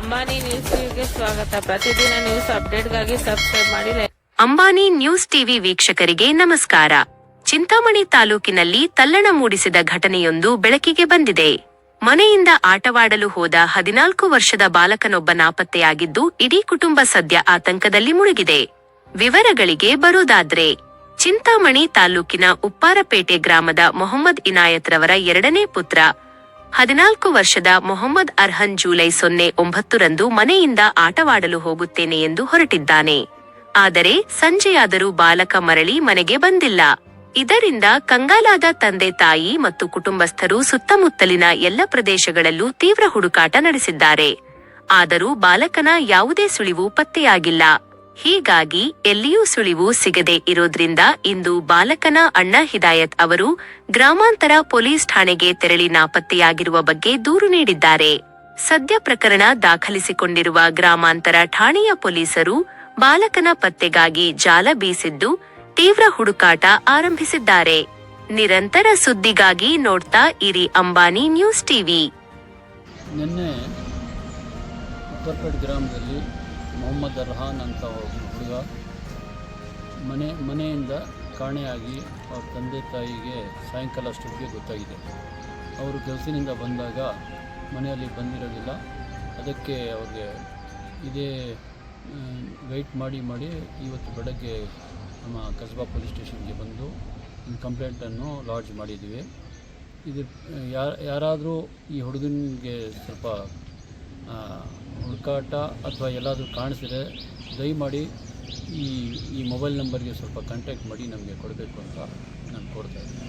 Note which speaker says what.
Speaker 1: Ambani news ಟಿವಿಗೆ ಸ್ವಾಗತ. ಪ್ರತಿದಿನ ನ್ಯೂಸ್ ಅಪ್ಡೇಟ್ಗಾಗಿ ಸಬ್ಸ್ಕ್ರೈಬ್ ಮಾಡಿ.
Speaker 2: ಅಂಬಾನಿ ನ್ಯೂಸ್ ಟಿವಿ ವೀಕ್ಷಕರಿಗೆ ನಮಸ್ಕಾರ. ಚಿಂತಾಮಣಿ ತಾಲೂಕಿನಲ್ಲಿ ತಲ್ಲಣ ಮೂಡಿಸಿದ ಘಟನೆಯೊಂದು ಬೆಳಕಿಗೆ ಬಂದಿದೆ. ಮನೆಯಿಂದ ಆಟವಾಡಲು ಹೋದ 14 ವರ್ಷದ ಬಾಲಕನೊಬ್ಬ ನಾಪತ್ತೆಯಾಗಿದ್ದು ಇಡೀ ಕುಟುಂಬ ಸದ್ಯ ಆತಂಕದಲ್ಲಿ ಮುಳುಗಿದೆ. ವಿವರಗಳಿಗೆ ಬರೋದಾದ್ರೆ, ಚಿಂತಾಮಣಿ ತಾಲೂಕಿನ ಉಪ್ಪಾರಪೇಟೆ ಗ್ರಾಮದ ಮೊಹಮ್ಮದ್ ಇನಾಯತ್ ರವರ 2ನೇ ಪುತ್ರ 14 ವರ್ಷದ ಮೊಹಮ್ಮದ್ ಅರ್ಹನ್ ಜುಲೈ 09 ಮನೆಯಿಂದ ಆಟವಾಡಲು ಹೋಗುತ್ತೇನೆ ಎಂದು ಹೊರಟಿದ್ದಾನೆ. ಆದರೆ ಸಂಜೆಯಾದರೂ ಬಾಲಕ ಮರಳಿ ಮನೆಗೆ ಬಂದಿಲ್ಲ. ಇದರಿಂದ ಕಂಗಾಲಾದ ತಂದೆ ತಾಯಿ ಮತ್ತು ಕುಟುಂಬಸ್ಥರು ಸುತ್ತಮುತ್ತಲಿನ ಎಲ್ಲ ಪ್ರದೇಶಗಳಲ್ಲೂ ತೀವ್ರ ಹುಡುಕಾಟ ನಡೆಸಿದ್ದಾರೆ. ಆದರೂ ಬಾಲಕನ ಯಾವುದೇ ಸುಳಿವು ಪತ್ತೆಯಾಗಿಲ್ಲ. ಹೀಗಾಗಿ ಎಲ್ಲಿಯೂ ಸುಳಿವು ಸಿಗದೆ ಇರೋದ್ರಿಂದ ಇಂದು ಬಾಲಕನ ಅಣ್ಣ ಹಿದಾಯತ್ ಅವರು ಗ್ರಾಮಾಂತರ ಪೊಲೀಸ್ ಠಾಣೆಗೆ ತೆರಳಿ ನಾಪತ್ತೆಯಾಗಿರುವ ಬಗ್ಗೆ ದೂರು ನೀಡಿದ್ದಾರೆ. ಸದ್ಯ ಪ್ರಕರಣ ದಾಖಲಿಸಿಕೊಂಡಿರುವ ಗ್ರಾಮಾಂತರ ಠಾಣೆಯ ಪೊಲೀಸರು ಬಾಲಕನ ಪತ್ತೆಗಾಗಿ ಜಾಲ ಬೀಸಿದ್ದು ತೀವ್ರ ಹುಡುಕಾಟ ಆರಂಭಿಸಿದ್ದಾರೆ. ನಿರಂತರ ಸುದ್ದಿಗಾಗಿ ನೋಡ್ತಾ ಇರಿ ಅಂಬಾನಿ ನ್ಯೂಸ್ ಟಿವಿ.
Speaker 3: ನಿನ್ನೆ ಉಪ್ಪರ್ಪೇಟೆ ಗ್ರಾಮದಲ್ಲಿ ಮೊಹಮ್ಮದ್ ಅರ್ಹಾನ್ ಅಂತ ಹುಡುಗ ಮನೆಯಿಂದ ಕಾಣೆಯಾಗಿ ಅವ್ರ ತಂದೆ ತಾಯಿಗೆ ಸಾಯಂಕಾಲ ಅಷ್ಟೊತ್ತಿಗೆ ಗೊತ್ತಾಗಿದೆ. ಅವರು ಕೆಲಸದಿಂದ ಬಂದಾಗ ಮನೆಯಲ್ಲಿ ಬಂದಿರೋದಿಲ್ಲ. ಅದಕ್ಕೆ ಅವ್ರಿಗೆ ಇದೇ ವೆಯ್ಟ್ ಮಾಡಿ ಇವತ್ತು ಬೆಳಗ್ಗೆ ನಮ್ಮ ಕಸಬಾ ಪೊಲೀಸ್ ಸ್ಟೇಷನ್ಗೆ ಬಂದು ಕಂಪ್ಲೇಂಟನ್ನು ಲಾಡ್ಜ್ ಮಾಡಿದ್ದೀವಿ. ಇದು ಯಾರಾದರೂ ಈ ಹುಡುಗನಿಗೆ ಸ್ವಲ್ಪ ಹುಡುಕಾಟ ಅಥವಾ ಎಲ್ಲಾದರೂ ಕಾಣಿಸಿದ್ರೆ ದಯಮಾಡಿ ಈ ಮೊಬೈಲ್ ನಂಬರ್ಗೆ ಸ್ವಲ್ಪ ಕಾಂಟ್ಯಾಕ್ಟ್ ಮಾಡಿ ನಮಗೆ ಕೊಡಬೇಕು ಅಂತ ನಾನು ಕೋರ್ತಾ ಇದ್ದೀನಿ.